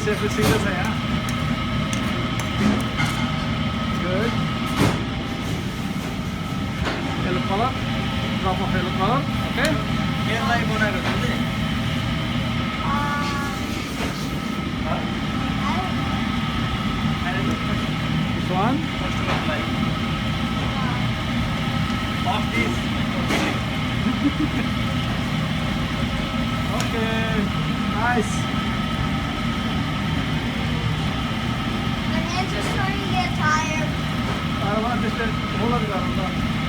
safely serious है यहाँ. Good. Yellow color. Drop of yellow color. Okay. यसलाई बनाएको छ नि This one. कस्टमरलाई of this Okay. Nice. My hands are starting to get tired. I want this to hold on.